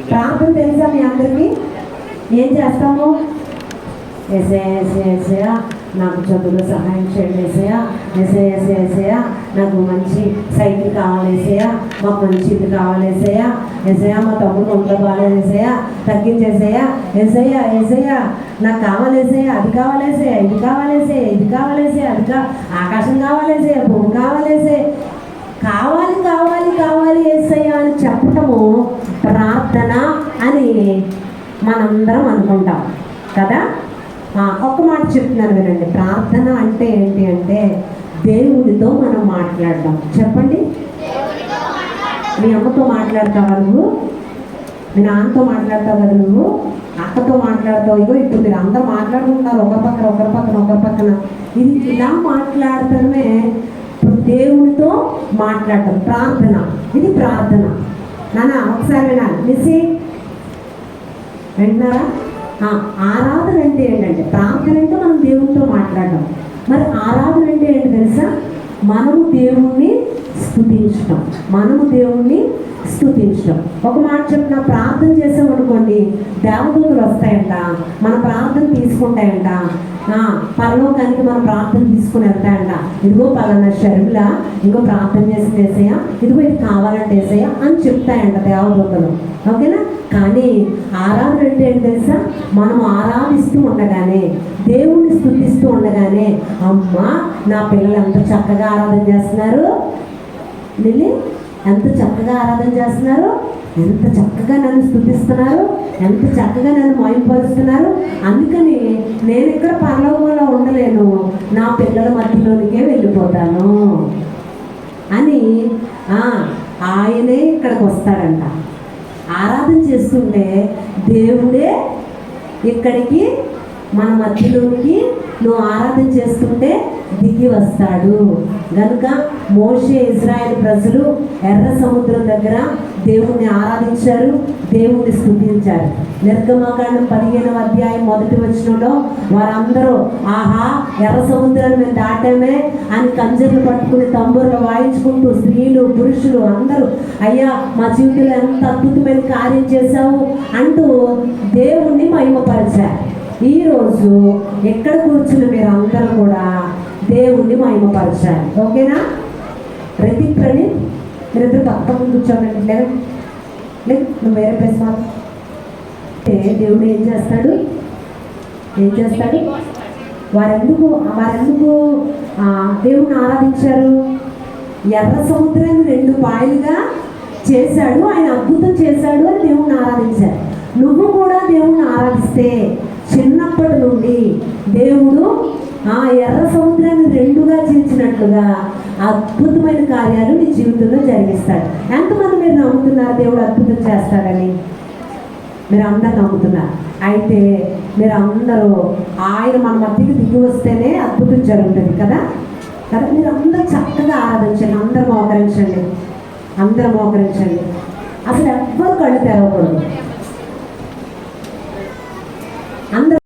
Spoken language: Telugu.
ప్రార్థన తెలుసా మీ అందరికీ? ఏం చేస్తాము? ఏసయ్యా నాకు చదువులో సహాయం చేయండి, ఏసయ్యా నాకు మంచి సైకిల్ కావాలి, మాకు మంచి ఇది కావాలి, ఏసయ్యా మా తమ్ముడు ఒంట్లో బాగాలేదు, తగ్గించేసయ్యా నాకు కావాలి, అది కావాలి, ఇది కావాలి, అది ఆకాశం కావాలి, భూమి కావాలి, కావాలి ఏసయ్యా అని చెప్పటము ప్రార్థన అని మనందరం అనుకుంటాం కదా. ఒక్క మాట చెప్తున్నాను వినండి. ప్రార్థన అంటే ఏంటి అంటే దేవుడితో మనం మాట్లాడడం. చెప్పండి. మీ అమ్మతో మాట్లాడతావా నువ్వు? మీ నాన్నతో మాట్లాడతావు కదా, నువ్వు అక్కతో మాట్లాడతావు. ఇగో ఇప్పుడు మీరు అందరూ మాట్లాడుకుంటున్నారు ఒకరి పక్కన. ఇది ఇలా మాట్లాడటమే దేవుడితో మాట్లాడటం ప్రార్థన. ఇది ప్రార్థన. నాన్న ఒకసారి వినాలి, మిస్సి వింటున్నారా? ఆరాధన అంటే ఏంటంటే ప్రార్థన అంటే మనం దేవుడితో మాట్లాడడం. మరి ఆరాధన అంటే ఏంటి తెలుసా? మనము దేవుణ్ణి స్తుతించడం. ఒక మాట చెప్పిన ప్రార్థన చేసామనుకోండి, దేవదూతలు వస్తాయంట, మన ప్రార్థన తీసుకుంటాయంట, పరలోకానికి మనం ప్రార్థన తీసుకుని వెళ్తాయంట. ఇదిగో పలానా షర్మిల ఇంకో ప్రార్థన చేసి వేసేయా, ఇదిగో ఇది కావాలంటే వేసేయా అని చెప్తాయంట దేవదూతలు. ఓకేనా? కానీ ఆరాధన అంటే ఏంటి తెలుసా? మనం ఆరాధిస్తూ ఉండగానే, దేవుణ్ణి స్తుతిస్తూ ఉండగానే, అమ్మ నా పిల్లలు ఎంత చక్కగా ఆరాధన చేస్తున్నారు, లిల్లీ ఎంత చక్కగా ఆరాధన చేస్తున్నారు, ఎంత చక్కగా నన్ను స్తుతిస్తున్నారు, ఎంత చక్కగా నన్ను మహిమపరుస్తున్నారు, అందుకని నేను ఇక్కడ పరలోకంలో ఉండలేను, నా పిల్లల మధ్యలోనికే వెళ్ళిపోతాను అని ఆయనే ఇక్కడికి వస్తాడంట. ఆరాధన చేస్తుంటే దేవుడే ఇక్కడికి మన మధ్యలోనికి నువ్వు ఆరాధన చేస్తుంటే దిగి వస్తాడు. కనుక మోషే ఇశ్రాయేలు ప్రజలు ఎర్ర సముద్రం దగ్గర దేవుణ్ణి ఆరాధించారు, దేవుణ్ణి స్తుతించారు. నిర్గమకాండం 15వ అధ్యాయం 1వ వచనంలో వారందరూ ఆహా ఎర్ర సముద్రాన్ని మేము దాటామే అని కంజర్లు పట్టుకుని తంబూరులు వాయించుకుంటూ స్త్రీలు పురుషులు అందరూ అయ్యా మా జీవితంలో ఎంత అద్భుతమైన కార్యం చేశావు అంటూ దేవుణ్ణి మహిమపరిచారు. ఈరోజు ఎక్కడ కూర్చుని మీరు అందరూ కూడా దేవుణ్ణి మహిమపరచాలి. ఓకేనా? రితిక్ ప్రణీత్ మీరిద్దరు పక్క కూర్చోండి. లేదు నువ్వు వేరే ప్లేస్ మాత్రం. దేవుడు ఏం చేస్తాడు? వారెందుకు దేవుణ్ణి ఆరాధించారు? ఎర్ర సముద్రాన్ని 2 పాయలుగా చేశాడు, ఆయన అద్భుతం చేశాడు అని దేవుణ్ణి ఆరాధించారు. నువ్వు కూడా దేవుణ్ణి ఆరాధిస్తే చిన్నప్పటి నుండి దేవుడు ఎర్ర సముద్రాన్ని 2గా చీల్చినట్లుగా అద్భుతమైన కార్యాలు నీ జీవితంలో జరిగిస్తాడు. ఎంతమంది మీరు నమ్ముతున్నారు దేవుడు అద్భుతం చేస్తాడని? మీరు అందరు నమ్ముతున్నారు. అయితే మీరు అందరూ ఆయన మన మధ్యకి దిగి వస్తేనే అద్భుతం జరుగుతుంది కదా. మీరు అందరూ చక్కగా ఆరాధించండి, అందరూ మోకరించండి. అసలు ఎవ్వరు కళ్ళు తెరవకూడదు. అందరూ